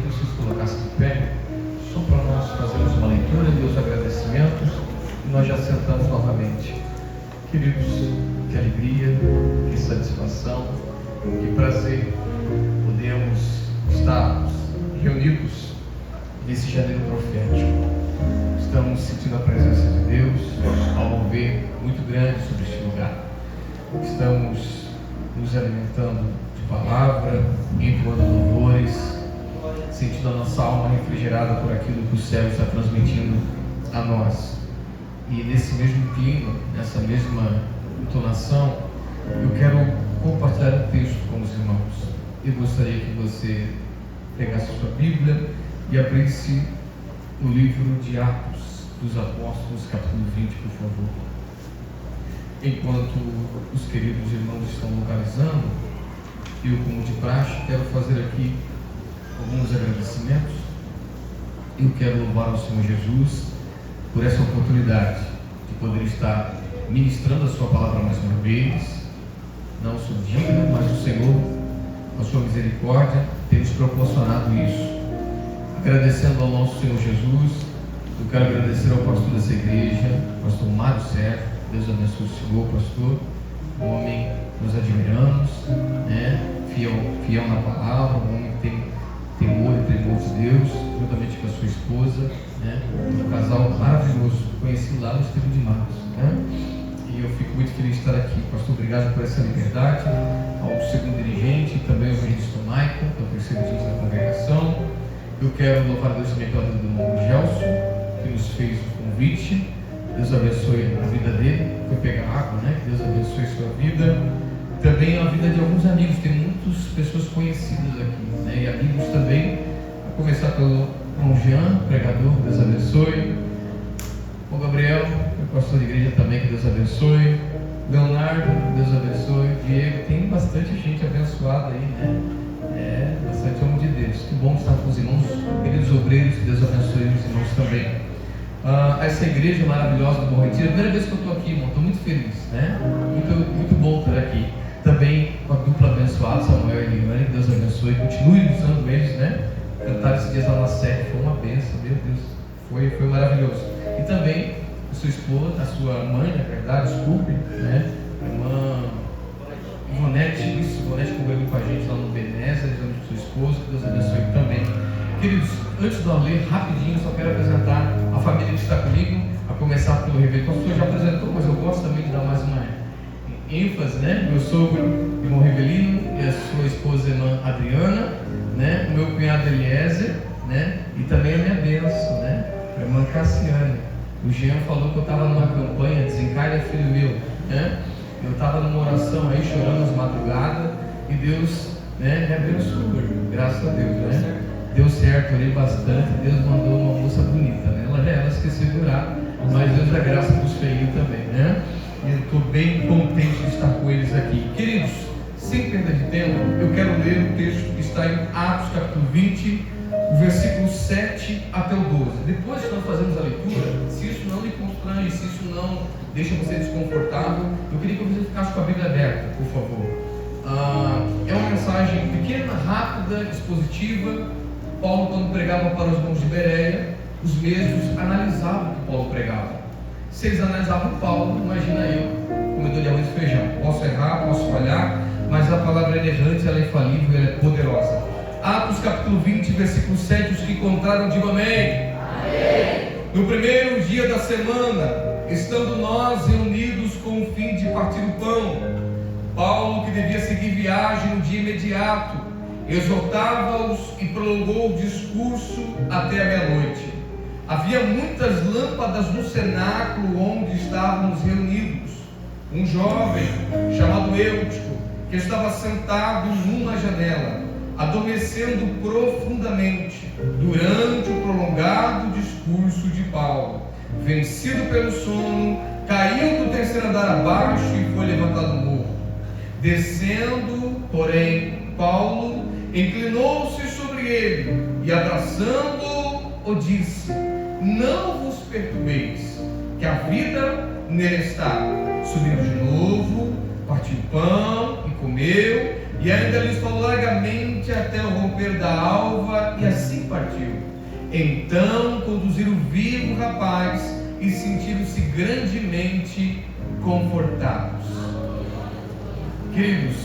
que vocês colocassem de pé, só para nós fazermos uma leitura de os agradecimentos e nós já sentamos novamente. Queridos, que alegria, que satisfação, que prazer podemos estar reunidos nesse janeiro profético. Estamos sentindo a presença de Deus, ao mover muito grande sobre este lugar. Estamos nos alimentando de palavra, entoando louvores, sentindo a nossa alma refrigerada por aquilo que o céu está transmitindo a nós. E nesse mesmo clima, nessa mesma entonação, eu quero compartilhar um texto com os irmãos. Eu gostaria que você pegasse a sua Bíblia e abrisse o livro de Atos dos Apóstolos, capítulo 20, por favor. Enquanto os queridos irmãos estão localizando, eu, como de praxe, quero fazer aqui alguns agradecimentos. Eu quero louvar ao Senhor Jesus por essa oportunidade de poder estar ministrando a sua palavra mais uma vez. Não sou digno, mas o Senhor, com a sua misericórdia, tem nos proporcionado isso. Agradecendo ao nosso Senhor Jesus, eu quero agradecer ao pastor dessa igreja, pastor Mário Sérgio. Deus abençoe o Senhor, pastor, um homem que nós admiramos, né? Fiel na palavra, um homem que tem temor e tremor de Deus, juntamente com a sua esposa, né? Um casal maravilhoso, conheci lá no Estado de Marcos, né? E eu fico muito feliz de estar aqui. Pastor, obrigado por essa liberdade. Ao segundo dirigente, também ao evangelista Michael, que é o terceiro dirigente da congregação. Eu quero louvar a Deus também pela vida do irmão Gelson, que nos fez o convite. Deus abençoe a vida dele, foi pegar água, né? Que Deus abençoe a sua vida. Também a vida de alguns amigos, tem muitas pessoas conhecidas aqui, né? E amigos também, a começar pelo irmão Jean, pregador, que Deus abençoe. O Gabriel, o pastor de igreja também, que Deus abençoe. Leonardo, que Deus abençoe. Diego, tem bastante gente abençoada aí, né? Bastante homem de Deus. Que bom estar com os irmãos, queridos obreiros, que Deus abençoe os irmãos também. Essa igreja maravilhosa do Bom Retiro, primeira vez que eu estou aqui, irmão, estou muito feliz, né? Muito bom estar aqui. Também com a dupla abençoada, Samuel e Eliane, que Deus abençoe, continue usando eles, né? Cantar esses dias lá na sede, foi uma bênção, meu Deus, foi maravilhoso. E também a sua esposa, a sua mãe, na verdade, desculpe, né? A irmã Ivonete, Ivonete congregou com a gente lá no Benézia, com sua esposa, que Deus abençoe também. Queridos, antes de eu ler rapidinho, só quero apresentar a família que está comigo, a começar pelo Ribeiro. O pastor já apresentou, mas eu gosto também de dar mais uma ênfase, né? Meu sogro, irmão Rivelino, e a sua esposa, irmã Adriana, né? O meu cunhado Eliezer, né? E também a minha bênção, né? A irmã Cassiane. O Jean falou que eu estava numa campanha, desencarna filho meu, né? Eu estava numa oração aí, chorando às madrugadas, e Deus, né, me abençoou, graças a Deus, né? Deu certo, orei bastante, Deus mandou uma moça bonita, né? Ela esqueceu de orar, mas Deus dá graça para os feios também, né? E eu estou bem contente de estar com eles aqui. Queridos, sem perda de tempo, eu quero ler o texto que está em Atos capítulo 20, o versículo 7 até o 12. Depois que nós fazemos a leitura, se isso não lhe constrange, se isso não deixa você desconfortável, eu queria que você ficasse com a Bíblia aberta, por favor. É uma mensagem pequena, rápida, expositiva. Paulo, quando pregava para os irmãos de Bereia, os mesmos analisavam o que Paulo pregava. Se eles analisavam Paulo, imagina eu, comedor de arroz e feijão. Posso errar, posso falhar, mas a palavra é inerrante, ela é infalível, ela é poderosa. Atos capítulo 20, versículo 7, os que encontraram, digam amém. Amém. No primeiro dia da semana, estando nós reunidos com o fim de partir o pão, Paulo, que devia seguir viagem no dia imediato, exortava-os e prolongou o discurso até a meia-noite. Havia muitas lâmpadas no cenáculo onde estávamos reunidos. Um jovem chamado Eutico, que estava sentado numa janela, adormecendo profundamente durante o prolongado discurso de Paulo. Vencido pelo sono, caiu do terceiro andar abaixo e foi levantado morto. Descendo, porém, Paulo inclinou-se sobre ele e, abraçando-o, disse: não vos perturbeis, que a vida nele está. Subiu de novo, partiu o pão e comeu, e ainda lhes falou largamente até o romper da alva, e assim partiu. Então conduziram vivo o rapaz e sentiram-se grandemente confortados. Queridos,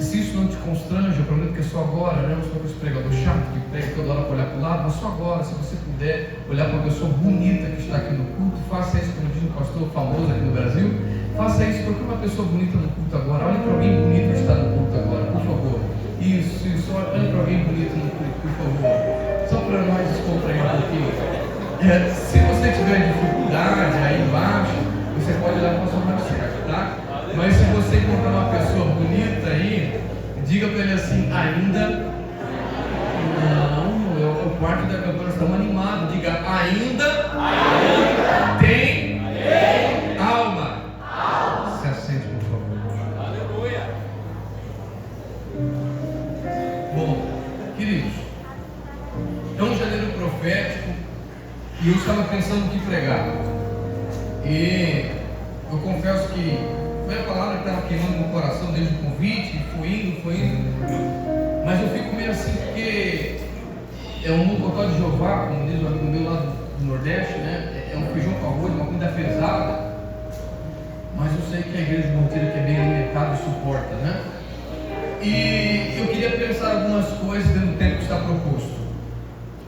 se isso não te constrange, eu prometo que é só agora, né? Eu sou esse pregador chato que prega toda hora para olhar para o lado, mas só agora, se você puder olhar para uma pessoa bonita que está aqui no culto, faça isso, como diz um pastor famoso aqui no Brasil, faça isso, porque uma pessoa bonita no culto agora, olhe para alguém bonito que está no culto agora, por favor. Isso, olhe para alguém bonito no culto, por favor. Só para nós descontrair um pouquinho. Se você tiver dificuldade aí embaixo, você pode olhar para a sua mão certa, tá? Mas se você encontrar uma pessoa bonita aí, diga para ele assim: ainda não, é o quarto da campanha, estamos animados. Diga: ainda tem alma. Se assente, por favor. Aleluia. Bom, queridos, é um janeiro profético e eu estava pensando o que pregar. E eu confesso que foi a palavra que estava queimando no coração desde o convite, foi indo, mas eu fico meio assim porque é um mocotó de Jeová, como diz o amigo meu lá do Nordeste, né? É um feijão com arroz, uma comida pesada, mas eu sei que a igreja de Monteiro, que é bem alimentada, suporta, né? E eu queria pensar algumas coisas dentro do tempo que está proposto.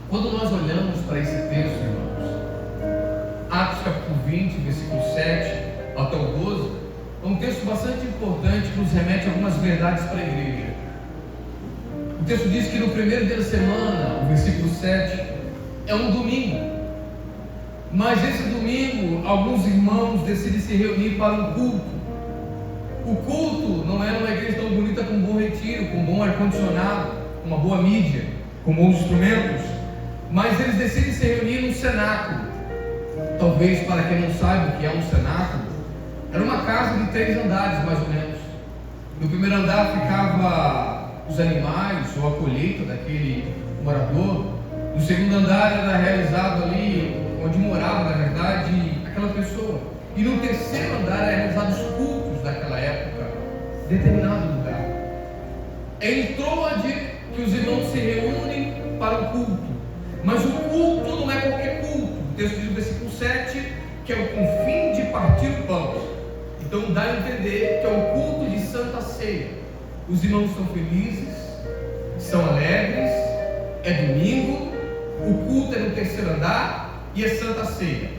Quando nós olhamos para esse texto, irmãos, Atos capítulo 20, versículo 7 até o 12, é um texto bastante importante que nos remete a algumas verdades para a igreja. O texto diz que no primeiro dia da semana, o versículo 7, é um domingo. Mas esse domingo, alguns irmãos decidem se reunir para um culto. O culto não era uma igreja tão bonita com um bom retiro, com um bom ar-condicionado, com uma boa mídia, com bons instrumentos, mas eles decidem se reunir num cenáculo. Talvez, para quem não sabe o que é um cenáculo, era uma casa de 3 andares, mais ou menos. No primeiro andar ficava os animais ou a colheita daquele morador. No segundo andar era realizado ali onde morava, na verdade, aquela pessoa. E no terceiro andar era realizado os cultos daquela época, determinado lugar. É em Troade que os irmãos se reúnem para o culto. Mas o culto não é qualquer culto. O texto diz no versículo 7 que é o com fim de partir o pão. Então dá a entender que é um culto de Santa Ceia. Os irmãos são felizes, são alegres, é domingo, o culto é no terceiro andar e é Santa Ceia.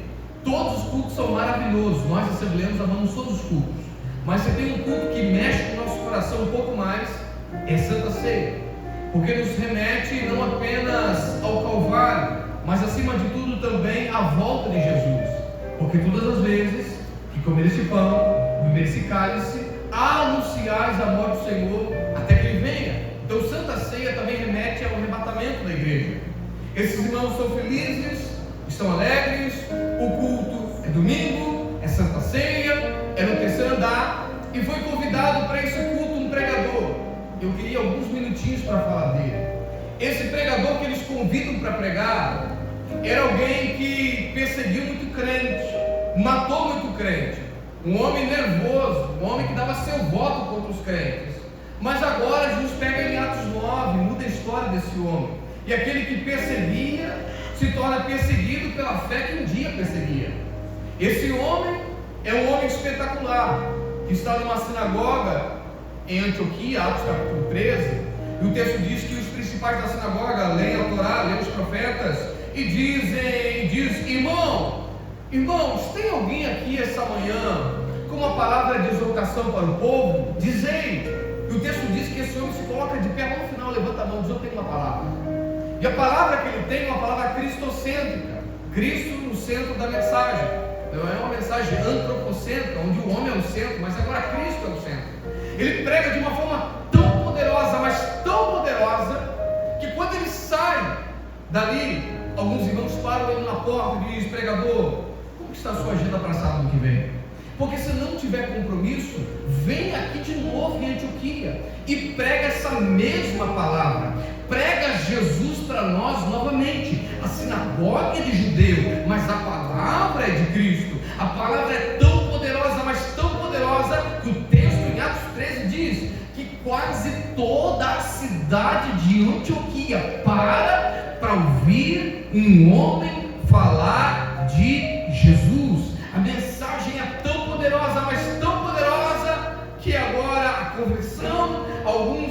Todos os cultos são maravilhosos, nós assembleanos amamos todos os cultos, mas você tem um culto que mexe com o nosso coração um pouco mais, é Santa Ceia, porque nos remete não apenas ao Calvário, mas acima de tudo também à volta de Jesus, porque todas as vezes que comer esse pão, beber esse cálice, anunciais a morte do Senhor até que Ele venha. Então Santa Ceia também remete ao arrebatamento da igreja. Esses irmãos são felizes, estão alegres, o culto é domingo, é Santa Ceia, é no terceiro andar, e foi convidado para esse culto um pregador. Eu queria alguns minutinhos para falar dele. Esse pregador que eles convidam para pregar era alguém que perseguiu muito crente, matou muito crente, um homem nervoso, um homem que dava seu voto contra os crentes. Mas agora Jesus pega em Atos 9, muda a história desse homem, e aquele que perseguia se torna perseguido pela fé que um dia perseguia. Esse homem é um homem espetacular, que está numa sinagoga em Antioquia, Atos capítulo 13, e o texto diz que os principais da sinagoga leem a Torá, leem os profetas, e diz: irmãos, tem alguém aqui essa manhã com uma palavra de exortação para o povo? Dizei. E o texto diz que esse homem se coloca de pé, lá no final levanta a mão, diz: eu tenho uma palavra. E a palavra que ele tem é uma palavra cristocêntrica, Cristo no centro da mensagem. Não é uma mensagem antropocêntrica, onde o homem é o centro, mas agora Cristo é o centro. Ele prega de uma forma tão poderosa, mas tão poderosa, que quando ele sai dali, alguns irmãos param ele na porta e dizem: pregador, como está a sua agenda para sábado que vem? Porque se não tiver compromisso, vem aqui de novo em Antioquia e prega essa mesma palavra. Prega Jesus para nós novamente. A sinagoga é de judeu, mas a palavra é de Cristo. A palavra é tão poderosa, mas tão poderosa, que o texto em Atos 13 diz que quase toda a cidade de Antioquia para para ouvir um homem falar de Jesus. A mensagem é tão poderosa, mas tão poderosa, que agora a conversão, alguns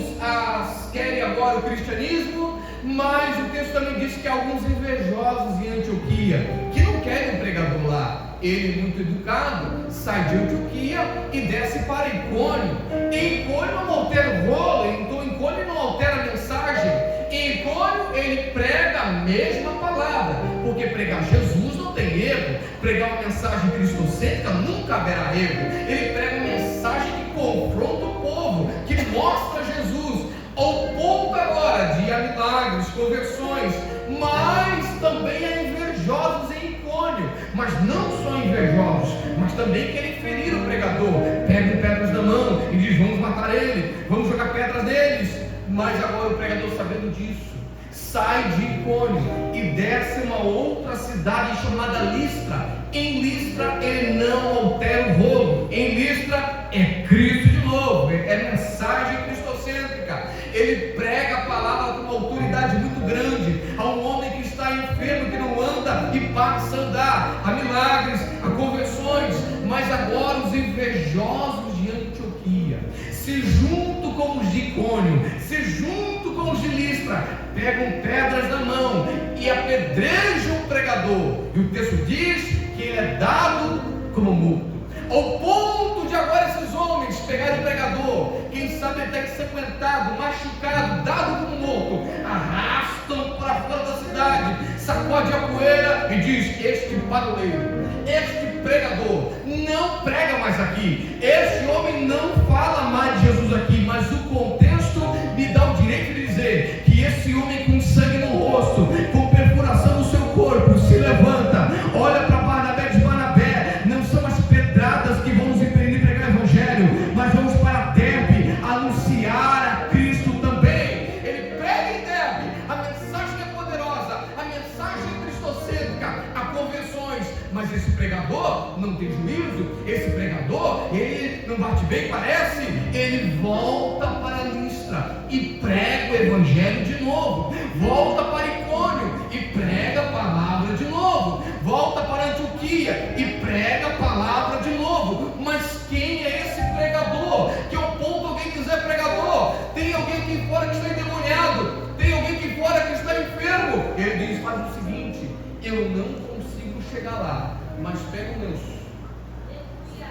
querem agora o cristianismo, mas o texto também diz que alguns invejosos em Antioquia, que não querem um pregador lá. Ele, muito educado, sai de Antioquia e desce para Icônio. Em Icônio não altera o rolo, então em Icônio não altera a mensagem. Em Icônio ele prega a mesma palavra, porque pregar Jesus não tem erro. Pregar uma mensagem cristocêntrica nunca haverá erro. Ele prega uma mensagem que confronta o povo, que mostra Jesus, ao ponto agora de milagres, conversões, mas também há invejosos em Icônio. Mas não só invejosos, mas também querem ferir o pregador. Pegam pedras na mão e diz: vamos matar ele, vamos jogar pedras neles. Mas agora o pregador, sabendo disso, sai de Icônio e desce uma outra cidade chamada Listra. Em Listra ele não altera o rolo. Em Listra é Cristo de novo, é mensagem cristocêntrica. Ele prega a palavra com uma autoridade muito grande a um homem que está enfermo, que não anda e passa a andar. Há milagres, há conversões, mas agora os invejosos de Antioquia se juntam com os de Icônio, se juntam com os de Listra, pegam pedras na mão e apedrejam o pregador. E o texto diz que ele é dado como morto. Ao ponto de agora esses homens pegarem o pregador, quem sabe até ensanguentado, machucado, dado como morto, arrastam para fora da cidade, sacode a poeira e diz: este paroleiro, este pregador não prega mais aqui, este homem não fala mais de Jesus aqui. Mas o contexto me dá o direito de dizer que esse homem com sangue no rosto, com perfuração no seu corpo, se levanta, olha para Barnabé e diz: Barnabé, não são as pedradas que vão nos impedir de pregar o evangelho, mas vamos para Derbe anunciar a Cristo também. Ele prega em Derbe, a mensagem é poderosa, a mensagem é cristocêntrica, há conversões, mas esse pregador não tem juízo. Esse pregador, ele não bate bem, parece. Ele volta para Listra e prega o evangelho de novo, volta para Icônio e prega a palavra de novo, volta para Antioquia e prega a palavra de novo. Mas quem é esse pregador? Que ao ponto alguém dizer: pregador, tem alguém aqui fora que está endemoniado, tem alguém aqui fora que está enfermo. Ele diz: faz o seguinte, eu não consigo chegar lá, mas pega o lenço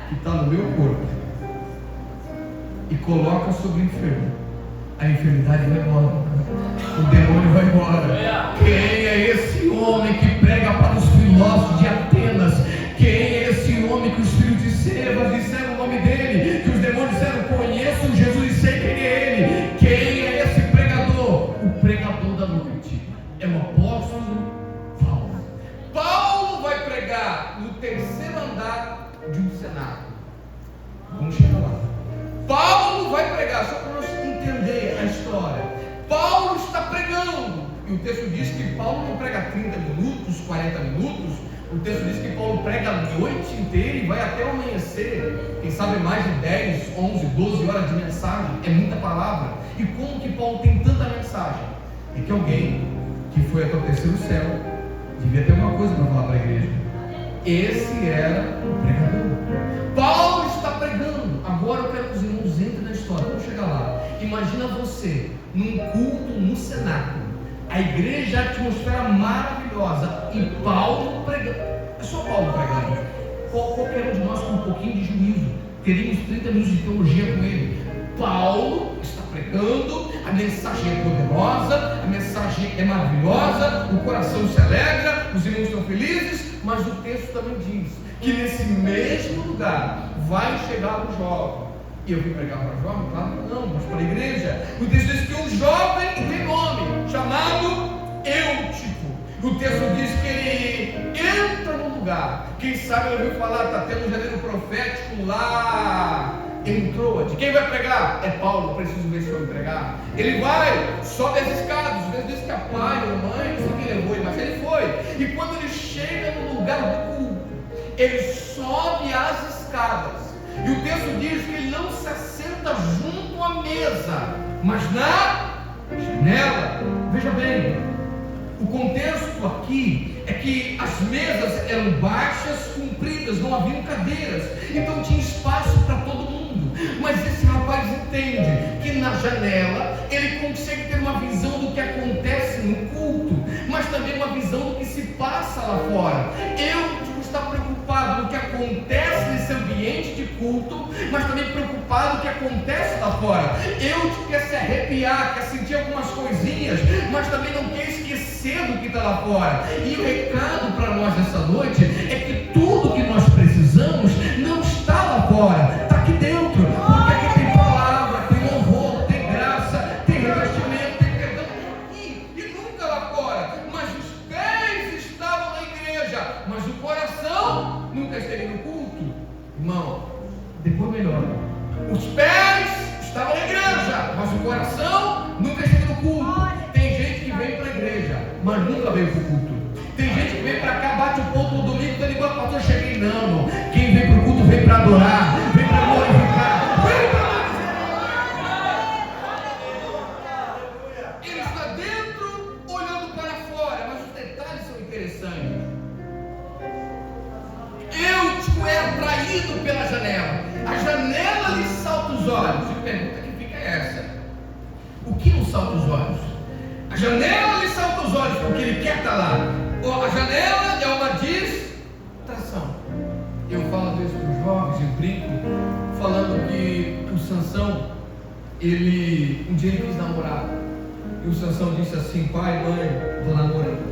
que está no meu corpo e coloca sobre o enfermo. A enfermidade vai embora, o demônio vai embora. Quem é esse homem que prega para os filósofos de Atenas? Quem é esse homem que os filhos de Sebas disseram o nome dele, que os demônios disseram: conheço Jesus e sei quem é ele? Quem é esse pregador? O pregador da noite é o apóstolo Paulo. Paulo vai pregar no terceiro andar de um cenáculo. Vamos chegar lá. Paulo vai pregar, só para nós entender a história. Paulo está pregando, e o texto diz que Paulo não prega 30 minutos, 40 minutos. O texto diz que Paulo prega a noite inteira e vai até o amanhecer. Quem sabe mais de 10, 11, 12 horas de mensagem. É muita palavra. E como que Paulo tem tanta mensagem? É que alguém que foi até o terceiro céu devia ter uma coisa para falar para a igreja. Esse era o pregador. Paulo está pregando. Agora eu quero que os irmãos entrem na história. Vamos chegar lá. Imagina você num culto no cenáculo, a igreja, a atmosfera maravilhosa, e Paulo pregando. É só Paulo pregando. Qualquer um de nós com um pouquinho de juízo teríamos 30 minutos de teologia com ele. Paulo está pregando, a mensagem é poderosa, a mensagem é maravilhosa, o coração se alegra, os irmãos estão felizes, mas o texto também diz que nesse mesmo lugar vai chegar o jovem. E eu vim pregar para jovem? Claro que não, mas para a igreja. O texto diz que um jovem tem nome, chamado Eutico. O texto diz que ele entra no lugar. Quem sabe ele ouviu falar, está tendo um janeiro profético lá. Entrou. De quem vai pregar? É Paulo, preciso ver se eu vou pregar. Ele vai, sobe as escadas. O texto diz que a pai ou a mãe, não sei quem levou ele, mas ele foi. E quando ele chega no lugar do culto, ele sobe as escadas. E o texto diz que ele não se assenta junto à mesa, mas na janela. Veja bem, O contexto aqui é que as mesas eram baixas, compridas, não haviam cadeiras, então tinha espaço para todo mundo. Mas esse rapaz entende que na janela ele consegue ter uma visão do que acontece no culto, mas também uma visão do que se passa lá fora. Eu está preocupado no que acontece nesse ambiente de culto, mas também preocupado no que acontece lá fora. Eu quer se arrepiar, quer sentir algumas coisinhas, mas também não quer esquecer do que está lá fora. E o recado para nós nessa noite é que tudo que nós precisamos não está lá fora, está aqui dentro, porque aqui tem palavra, tem louvor, tem graça, tem revestimento, tem perdão, aqui e nunca lá fora. Mas os pés estavam na igreja, mas o coração nunca esteve no culto. Irmão, depois melhora. Os pés estavam na igreja, mas o coração nunca esteve no culto. Tem gente que vem para a igreja, mas nunca veio para o culto. Tem gente que vem para cá, bate o ponto no domingo, está igual a pastor, cheguei não. Quem vem para o culto vem para adorar, vem para glorificar, vem para... Ele está dentro, olhando para fora, mas os detalhes são interessantes. Eutico é atraído pela janela. A janela lhe salta os olhos. E a pergunta que fica é essa: o que não salta os olhos? A janela lhe salta os olhos porque ele quer estar lá. A janela é uma distração. Eu falo às vezes para os jovens, eu brinco, falando que o Sansão, um dia ele quis namorar. E o Sansão disse assim: pai, mãe, estou namorando.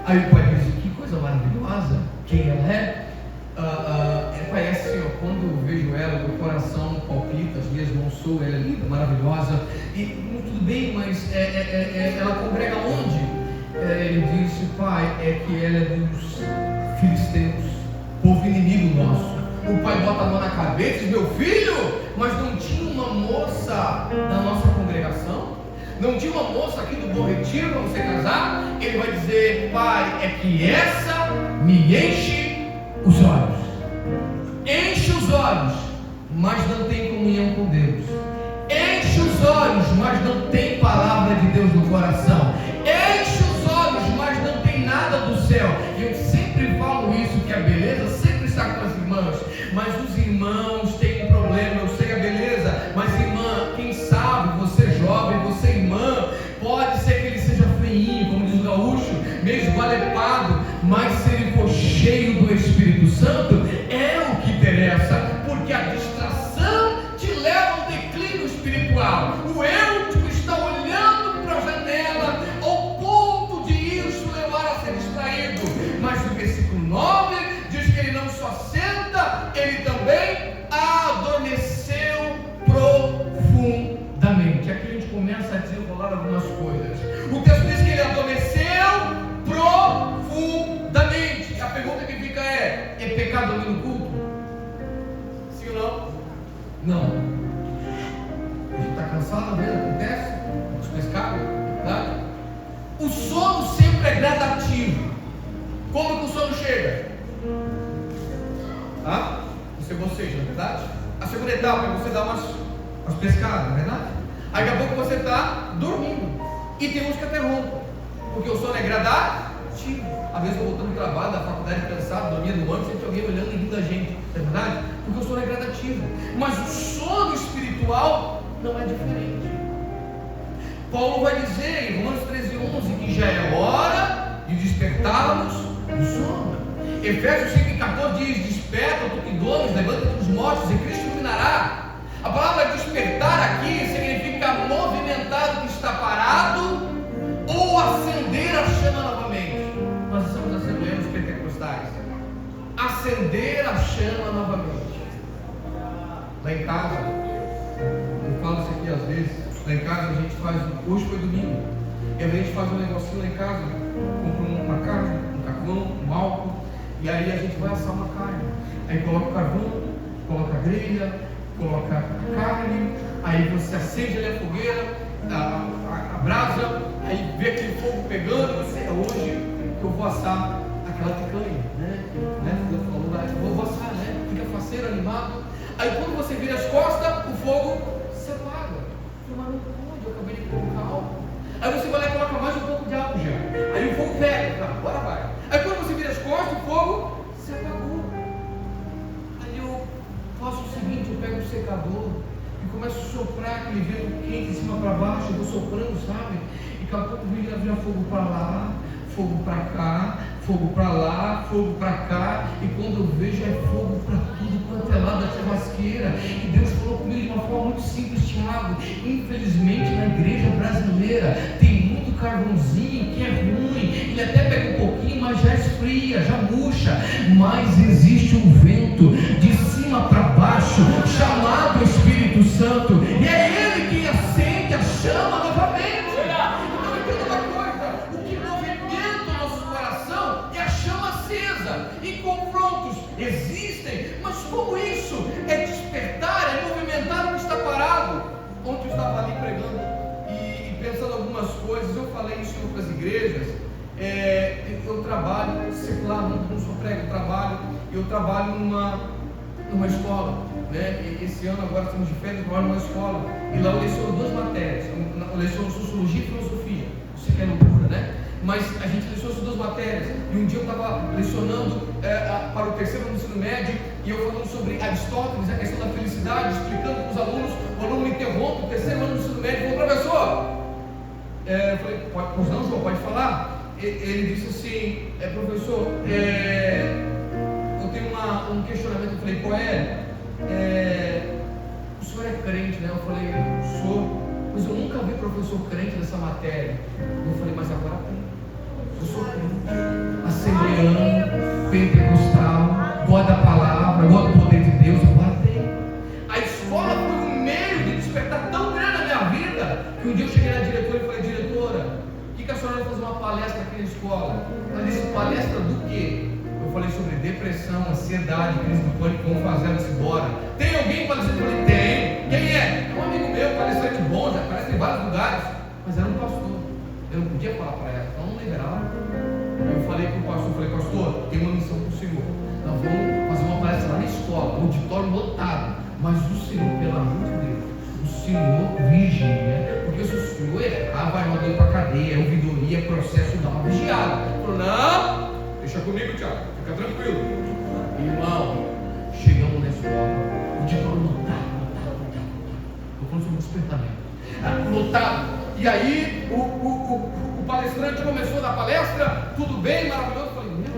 Aí o pai disse: que coisa maravilhosa. Quem ela é? Parece assim, quando eu vejo ela, meu coração palpita, as minhas mãos suam, ela é linda, maravilhosa. E tudo bem, mas ela congrega onde? Ele disse: pai, é que ela é dos filisteus, povo inimigo nosso. O pai bota a mão na cabeça e diz: meu filho, mas não tinha uma moça da nossa congregação? Não tinha uma moça aqui do Bom Retiro para você casar? Ele vai dizer: pai, é que essa me enche os olhos. Enche os olhos, mas não tem comunhão com Deus. Enche os olhos, mas não tem palavra de Deus no coração. Enche os olhos, mas não tem nada do céu. E eu sempre falo isso, que a beleza sempre está com as irmãs, mas os irmãos têm um problema. Eu sei a beleza, mas irmã, quem sabe, você jovem, você irmã, pode ser que ele seja feinho, como diz o gaúcho, meio esgualepado, mas se ele for cheio do Espírito Santo, é o que interessa, porque a distração te leva ao declínio espiritual. O Eutico está olhando para a janela ao ponto de isso levar a ser distraído. Mas o versículo 9 diz que ele não só senta, ele também adormeceu profundamente. Aqui a gente começa a desenrolar algumas coisas. O texto diz que ele adormeceu profundamente. A pergunta que fica é pecado ali no culto? Sim ou não? Não. A gente está cansado, às vezes acontece, os pescados, tá? O sono sempre é gradativo. Como que o sono chega? Tá? Você boceja, não é verdade? A segunda etapa é você dar umas pescadas, não é verdade? Aí daqui a pouco você está dormindo. E tem uns que interrompem, porque o sono é gradativo. Às vezes eu voltando do trabalho, da faculdade, cansado, dormindo no ônibus, sempre alguém olhando e rindo da gente, não é verdade? Porque o sono é gradativo. Mas o sono espiritual não é diferente. Paulo vai dizer em Romanos 13:11 que já é hora de despertarmos do sono. Efésios 5:14 diz: desperta, tu que dormes, levanta dos mortos e Cristo iluminará. A palavra despertar aqui significa movimentar o que está parado ou acender a chama novamente. Nós estamos assembleiros pentecostais. Acender a chama novamente. Lá em casa, eu falo isso aqui às vezes, lá em casa a gente faz, hoje foi domingo, e a gente faz um negocinho lá em casa, compra uma carne, um carvão, um álcool, e aí a gente vai assar uma carne. Aí coloca o carvão, coloca a grelha, coloca a carne, aí você acende ali a fogueira, a brasa, aí vê aquele fogo pegando, e você, é hoje que eu vou assar aquela picanha, né? Você falou lá, eu vou assar, né? Fica faceiro, animado. Aí quando você vira as costas, o fogo se apaga. Mas não pode, eu acabei de colocar álcool. Aí você vai lá e coloca mais um pouco de álcool já. Aí o fogo e começa a soprar aquele vento quente de cima para baixo, eu vou soprando, sabe? E daqui a pouco vira fogo para lá, fogo para cá, fogo para lá, fogo para cá, e quando eu vejo é fogo para tudo quanto é lado da churrasqueira. E Deus falou comigo de uma forma muito simples, Tiago. Infelizmente na igreja brasileira tem muito carvãozinho que é ruim, ele até pega um pouquinho, mas já esfria, já murcha. Mas existe um vento de cima para baixo, chamado Espírito Santo, e é ele que acende a chama novamente. Então entenda uma coisa: o que movimenta o nosso coração é a chama acesa. E confrontos existem, mas como isso é despertar, é movimentar o que está parado. Ontem eu estava ali pregando e pensando algumas coisas. Eu falei isso em outras igrejas. Eu trabalho secular, não sou prego, eu trabalho numa escola, né? E esse ano agora estamos de férias, eu trabalho numa escola, e lá eu leciono 2 matérias, eu leciono Sociologia e Filosofia. Isso que é loucura, né? Mas a gente leciona essas 2 matérias, e um dia eu estava lecionando para o terceiro ano do ensino médio, e eu falando sobre Aristóteles, a questão da felicidade, explicando para os alunos. O aluno me interrompe, o terceiro ano do ensino médio, e falou: professor, eu falei: pois não, João, pode falar. Ele disse assim: professor, eu tenho um questionamento. Eu falei: qual é? O senhor é crente, né? Eu falei: sou. Mas eu nunca vi professor crente nessa matéria. Eu falei: mas agora tem. Eu sou crente, assembleano, pentecostal, gosto da palavra, gosto do poder de Deus. Agora tem. A escola foi um meio de despertar tão grande na minha vida, que um dia eu cheguei na diretora e falei: diretora, que a senhora vai fazer uma palestra aqui na escola? Ela disse: palestra do quê? Eu falei sobre depressão, ansiedade, crise do pânico. Vamos fazer, ela disse: bora. Tem alguém palestrando? Eu falei: tem. Quem é? É um amigo meu, palestrante bom, já palestra em vários lugares, mas era um pastor. Eu não podia falar para ela, então não liberava. Eu falei para o pastor: pastor, tem uma missão para o senhor. Nós vamos fazer uma palestra lá na escola, auditório lotado, mas o senhor, pelo amor de Deus, o senhor vigia, porque se o senhor errar, vai mandar para a cadeia, ouvidoria, processo, dá uma vigiada. Ele falou: não, deixa comigo, Tiago, fica tranquilo. Irmão, chegamos na escola, o auditório lotado. Eu falando sobre despertamento, lotado. E aí o palestrante começou a dar palestra, tudo bem, maravilhoso. Eu falei: meu Deus,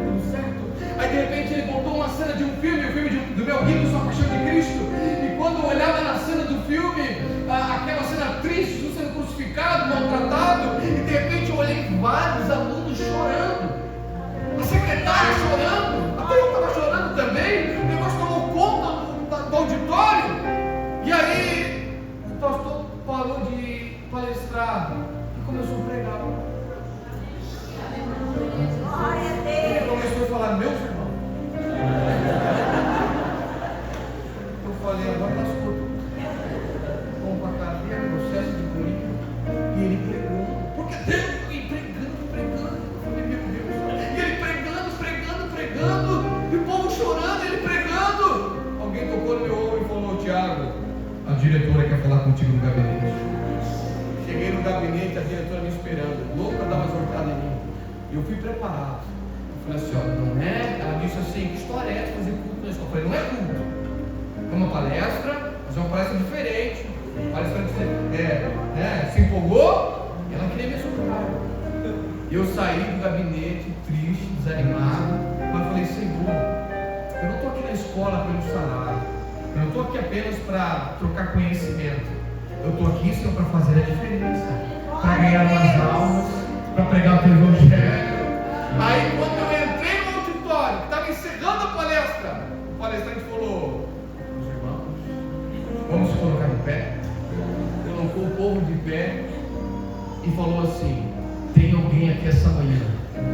tudo certo. Aí de repente ele botou uma cena de um filme, o filme do Mel Gibson, Sua Paixão de Cristo. E quando eu olhava na cena do filme, aquela cena triste, Jesus sendo crucificado, maltratado, e de repente eu olhei vários alunos chorando, a secretária chorando, até eu estava chorando também. O negócio tomou conta do auditório. E aí o pastor parou de palestrar e começou a pregar. Ele começou a falar: meus irmãos. Eu falei: agora lascou tudo. Vamos para a cadeia, processo de política. E ele pregou. Porque Deus foi pregando. Eu falei: meu Deus. E ele pregando. E o povo chorando, ele pregando. Alguém tocou no meu ombro e falou: Tiago, a diretora quer falar contigo no gabinete. Cheguei no gabinete, a diretora me esperando, louco para dar uma exortada em mim. Eu fui preparado. Eu falei assim: ó, não é? Ela disse assim: que história é essa fazer culto na escola? Eu falei: não é culto, é uma palestra, mas é uma palestra diferente. Palestrante se empolgou e ela queria me exortar. Eu saí do gabinete triste, desanimado, mas falei: Senhor, eu não estou aqui na escola pelo salário, eu não estou aqui apenas para trocar conhecimento. Eu estou aqui, Senhor, para fazer a diferença, para ganhar umas almas, para pregar o teu evangelho. Aí quando eu entrei no auditório, que estava encerrando a palestra, o palestrante falou: meus irmãos, vamos se colocar de pé. Colocou o povo de pé e falou assim: tem alguém aqui essa manhã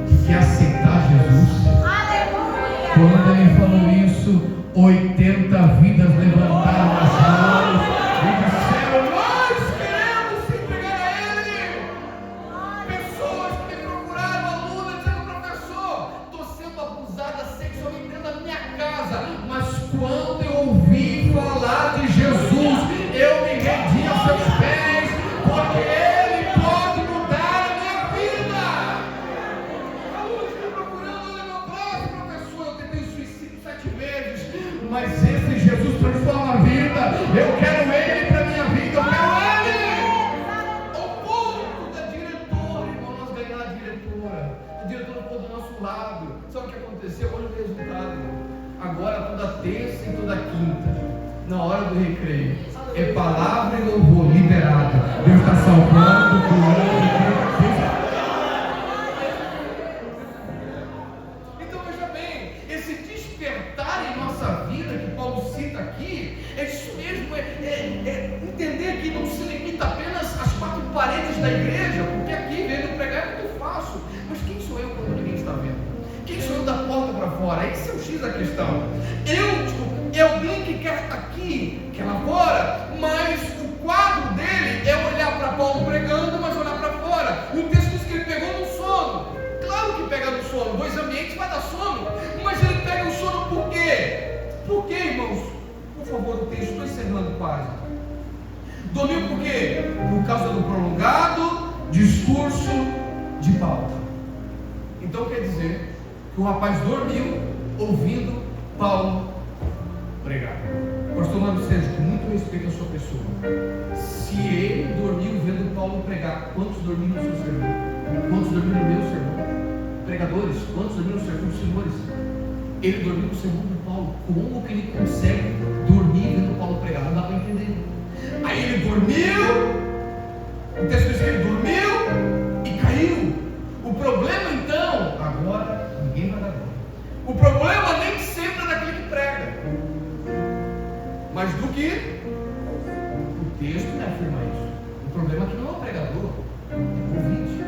que quer aceitar Jesus? Aleluia! Quando ele falou isso, 80 vidas levantaram as mãos e disseram: nós queremos se entregar a Ele. Pessoas que me procuraram, alunas, dizendo: professor, estou sendo abusada sexualmente dentro da minha casa, mas quando eu ouvi falar de Jesus, eu me rendi aos seus pés, porque Ele pode mudar a minha vida. Alunos me procurando, olha meu braço, professor, eu tentei suicídio 7 vezes, mas esse Jesus transforma a vida. Eu quero Ele para minha vida, eu quero Ele. Ao ponto da diretora, irmão, nós ganhar a diretora ficou do nosso lado. Sabe o que aconteceu? Olha o resultado. Agora toda terça e toda quinta, na hora do recreio, é palavra e louvor liberado. Deus está salvando, curando. Então veja bem, esse despertar em nossa vida que Paulo cita aqui, é isso mesmo, é entender que não se limita apenas às quatro paredes da igreja, porque aqui vendo pregar é muito fácil, mas quem sou eu quando ninguém está vendo? Quem sou eu da porta para fora? Esse é o X da questão. É alguém que quer estar aqui, quer lá fora, mas o quadro dele é olhar para Paulo pregando, mas olhar para fora. O texto diz que ele pegou no sono. Claro que pega no sono, dois ambientes vai dar sono, mas ele pega no sono por quê? Por quê, irmãos? Por favor, o texto, estou encerrando quase. Dormiu por quê? Por causa do prolongado discurso de Paulo. Então quer dizer que o rapaz dormiu ouvindo Paulo pregar. Pastor Mano Sérgio, com muito respeito à sua pessoa, se ele dormiu vendo Paulo pregar, quantos dormiram no seu sermão? Quantos dormiram no meu sermão? Pregadores, quantos dormiram no sermão dos senhores? Ele dormiu no sermão de Paulo. Como que ele consegue dormir vendo Paulo pregar? Não dá para entender. Aí ele dormiu, o texto diz que ele dormiu e caiu. O problema então, agora ninguém vai dar conta. O problema nem sempre é daquele que prega, mas do que o texto me afirma isso. O problema é que não é o pregador, é o ouvinte.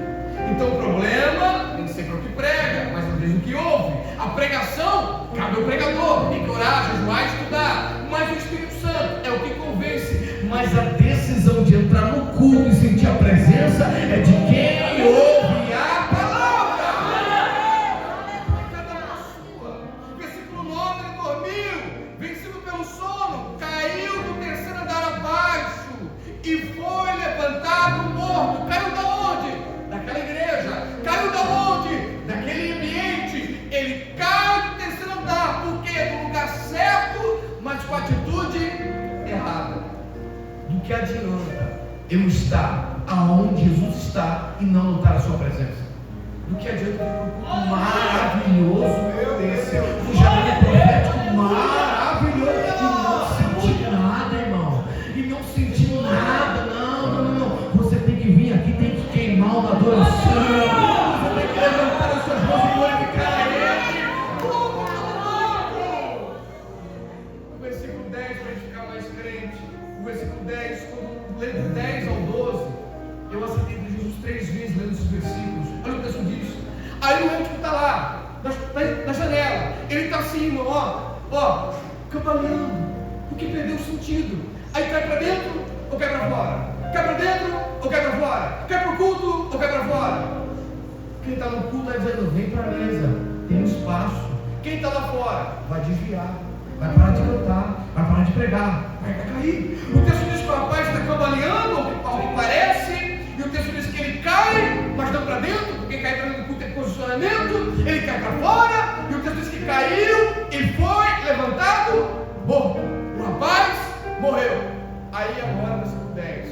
Então o problema nem sempre é o que prega, mas às vezes o que ouve. A pregação cabe ao pregador, tem que orar, jejuar, estudar, mas o Espírito Santo é o que convence. Mas a decisão de entrar no culto e sentir a presença é de quem ouve a palavra. Cada uma sua. Versículo 9, ele dormiu, vencido pelo sono, caiu do terceiro andar abaixo e foi levantado morto. Caiu da onde? Daquela igreja. Caiu da onde? Daquele ambiente. Ele cai do terceiro andar, porque no lugar certo, mas com a atitude errada. Do que adianta eu estar aonde Jesus está e não notar a sua presença? Do que adianta um maravilhoso desse, um jardim profético maravilhoso e não sentir nada, irmão, e não sentir nada, não, você tem que vir aqui, tem que queimar uma adoração, você tem que levantar as suas mãos e glorificar a Ele. O versículo 10, para a gente ficar mais crente, o versículo 10, quando lê do 10 ao 12, eu aceitei de Jesus 3 vezes lendo esses versículos. Olha o que o texto diz. Aí o médico está lá, na janela, ele está assim, irmão, cambaleando, porque perdeu o sentido. Aí cai para dentro ou cai para fora? Cai para dentro ou cai para fora? Cai para o culto ou cai para fora? Quem está no culto está dizendo, vem para a mesa, tem espaço. Quem está lá fora vai desviar, vai parar de cantar, vai parar de pregar, vai cair. O texto diz que o rapaz está cambaleando, ao que parece, e o texto diz que ele cai, mas não para dentro, porque cair para dentro do culto é posicionamento, ele cai para fora, e o texto diz que caiu e foi levantado morto. O rapaz morreu. Aí agora, versículo 10.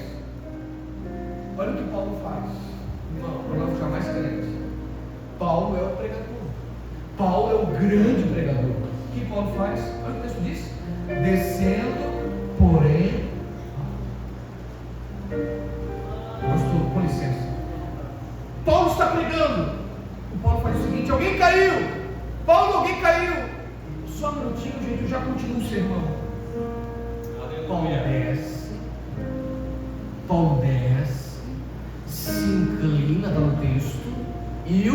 Olha o que Paulo faz. Não, para não ficar mais crente. Paulo é o pregador. Paulo é o grande pregador. O que Paulo faz? Olha o que o texto diz. Descendo, porém. Pastor, com licença. Paulo está pregando. O Paulo faz o seguinte: alguém caiu. Paulo, alguém caiu. Só um minutinho, gente, eu já continuo o sermão. Paulo desce, se inclina, dá um texto, e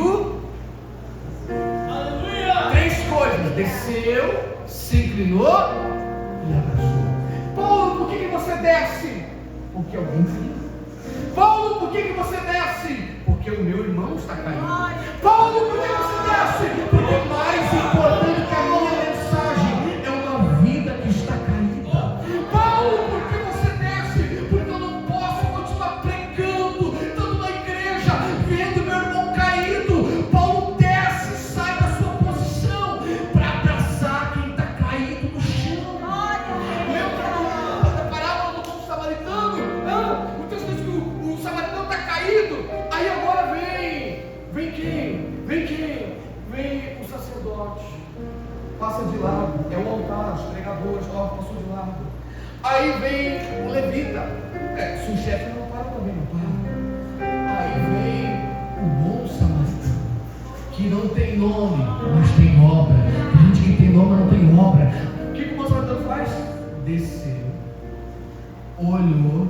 três coisas: desceu, se inclinou e abraçou. Paulo, por que você desce? Porque alguém caiu. Paulo, por que você desce? Porque o meu irmão está caindo. Paulo, por que você desce? Porque mais importante que a minha mensagem é uma vida que está caída. Paulo, por que você desce? Porque eu não posso continuar pregando, estando na igreja, vendo meu irmão caído. Paulo desce e sai da sua posição para abraçar quem está caído no chão. Lembra Aí vem o levita. Se o chefe não para, também não para. Aí vem o bom samaritano, que não tem nome, mas tem obra. Tem gente que tem nome, mas não tem obra. O que o bom samaritano faz? Desceu, olhou,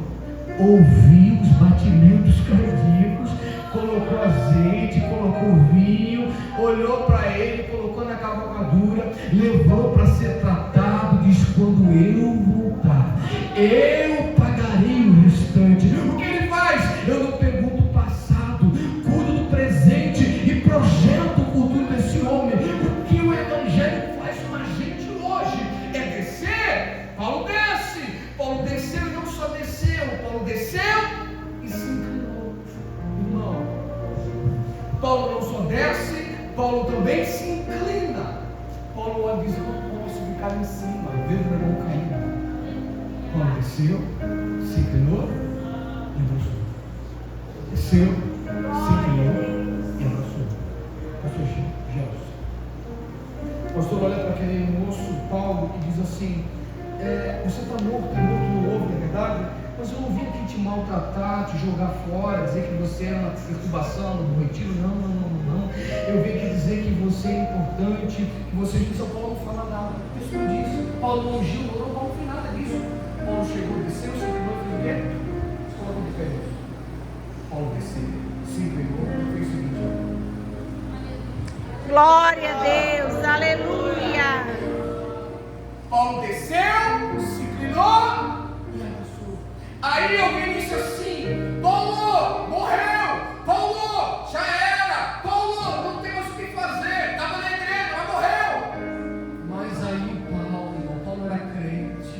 ouviu os batimentos cardíacos, colocou azeite, colocou vinho, olhou para ele, colocou na cavalgadura, levou para ser tratado, diz: quando eu voltar, eu pagarei o restante. O que ele faz? Eu não pergunto o passado, cuido do presente e projeto o futuro desse homem. O que o evangelho faz com a gente hoje é descer. Paulo desce. Paulo desceu e não só desceu, Paulo desceu e se inclinou. Irmão, Paulo não só desce, Paulo também se inclina. Paulo olha e diz: eu não posso ficar em cima, ver o irmão cair. Paulo desceu, se inclinou e abraçou. Desceu, se inclinou e abraçou. Pastor Gelson. O pastor olha para aquele moço, Paulo, e diz assim: você está morto no ovo, não é verdade? Mas eu não vim aqui te maltratar, te jogar fora, dizer que você é uma perturbação, no retiro. Não. Eu vim aqui dizer que você é importante, que você de São Paulo não fala nada. Isso não disse. Paulo não ungiu, não, Paulo não fez nada disso. Paulo chegou, desceu, se inclinou e fez o quê? Coloca de pé. Paulo desceu, se inclinou e fez o seguinte: glória a Deus, aleluia. Paulo desceu, se inclinou e abraçou. Aí alguém disse assim: Paulo, morreu. Paulo, já era. Paulo, não tem mais o que fazer. Estava na igreja, mas morreu. Mas aí Paulo era crente.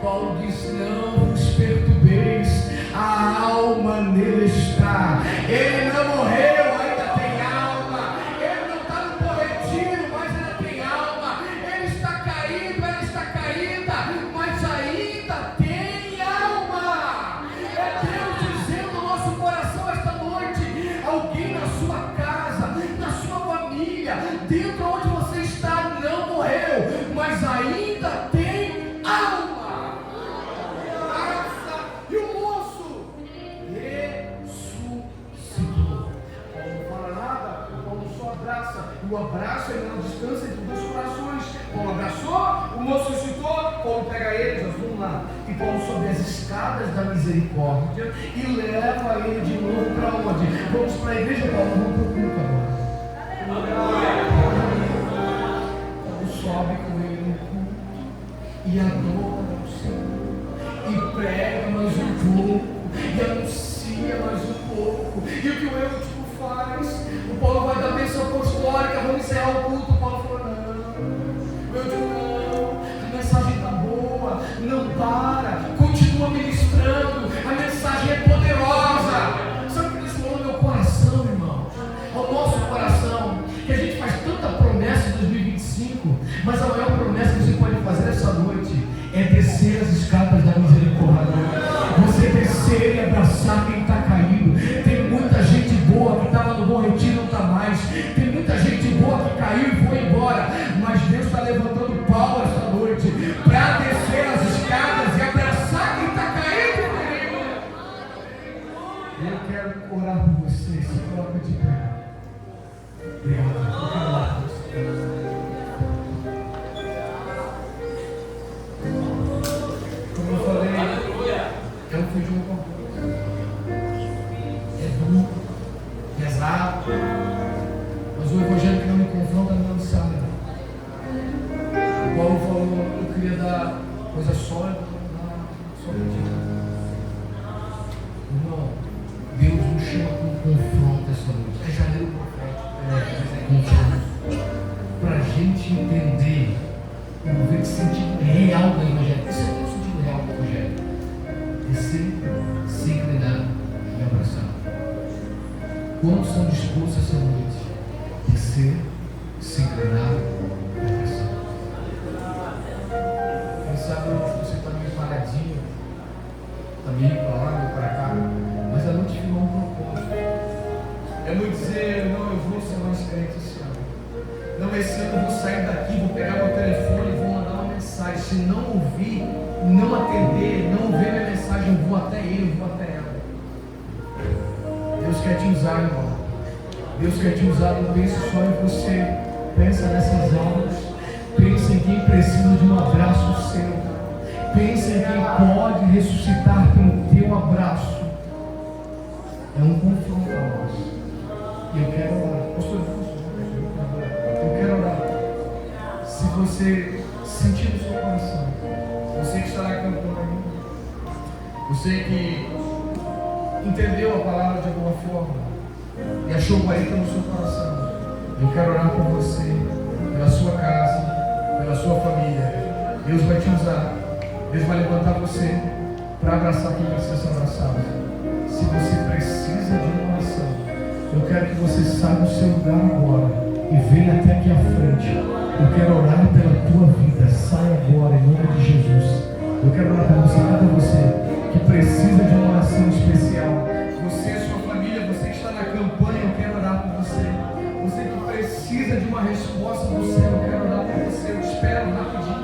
Paulo disse: não vos perturbeis, a alma nele está. Ele não morreu, ainda tem alma. Ele não está no corretivo, mas ainda tem alma. Ele está caído, ela está caída, mas ainda tem alma. É Deus dizendo no nosso coração esta noite: alguém na sua casa, na sua família, dentro onde você está, não morreu, mas ainda tem alma. E o moço ressuscitou. Paulo não fala nada, Paulo só abraça. E o abraço é na distância entre dois corações. Paulo abraçou, o moço ressuscitou, Paulo pega ele, nós vamos lá. E Paulo sobe as escadas da misericórdia e leva ele de novo para onde? Vamos para a igreja, Paulo, vamos para o culto agora. Paulo sobe com ele no culto e adora o Senhor. E prega mais um pouco, e anuncia mais um pouco. E o que o Eutico faz? O Paulo vai dar bênção apostólica, vamos encerrar o culto. O Paulo falou: não, o Eutico não, a mensagem está boa, não para, continua ministrando, a mensagem é poderosa. Sabe o que Deus falou no meu coração, irmãos? Ao nosso coração, que a gente faz tanta promessa em 2025, mas a maior promessa que você pode fazer essa noite é descer as escadas da misericórdia. Você descer e abraçar quem está caído. Tem muita gente boa que estava no Bom Retiro e não está mais. Tem muita gente boa que caiu e foi embora. Mas Deus está levantando Paulo esta noite para descer as escadas e abraçar quem está caído. Eu quero orar por você. Se coloca de pé. Obrigado. Eu quero orar por você. Como eu falei, é um feijão com arroz. É duro, pesado, mas o evangelho que não me confronta não me sai. Paulo falou: eu queria dar coisa sólida, não dá só medida. Irmão, Deus nos chama com confronto essa noite. É janeiro profético, confronto, para a gente entender o mover de sentido real do evangelho. Esse é o sentido real do evangelho. Descer, se inclinar e abraçar. Quantos estão dispostos essa noite? Descer, se inclinar e abraçar. Quem sabe você está meio paradinho, está meio para lá, meio para cá, mas a noite virou um propósito. É não dizer: não, eu vou ser mais crente esse ano. Não, esse ano eu vou sair daqui, vou pegar meu telefone e vou mandar uma mensagem. Se não ouvir, não atender, não ver minha mensagem, eu vou até ele, eu vou até ela. Deus quer te usar, irmão. Deus quer te usar. Não pense só em você. Pensa nessas almas. Pensa em quem precisa de um abraço seu. Pensa em quem pode ressuscitar pelo teu abraço. É um confronto a nós. E eu quero orar. Pastor, eu quero orar. Se você sentir no seu coração, você que está na campanha, você que entendeu a palavra de alguma forma e achou guarita no seu coração, eu quero orar por você, pela sua casa, pela sua família. Deus vai te usar. Deus vai levantar você para abraçar quem precisa ser abraçado. Se você precisa de uma oração, eu quero que você saia do seu lugar agora e venha até aqui à frente. Eu quero orar pela tua vida. Saia agora em nome de Jesus. Eu quero orar por você, cada você que precisa de uma oração especial. Você, sua família, você que está na campanha, eu quero orar por você. Você que precisa de uma resposta do céu, eu quero orar por você. Eu te espero rapidinho.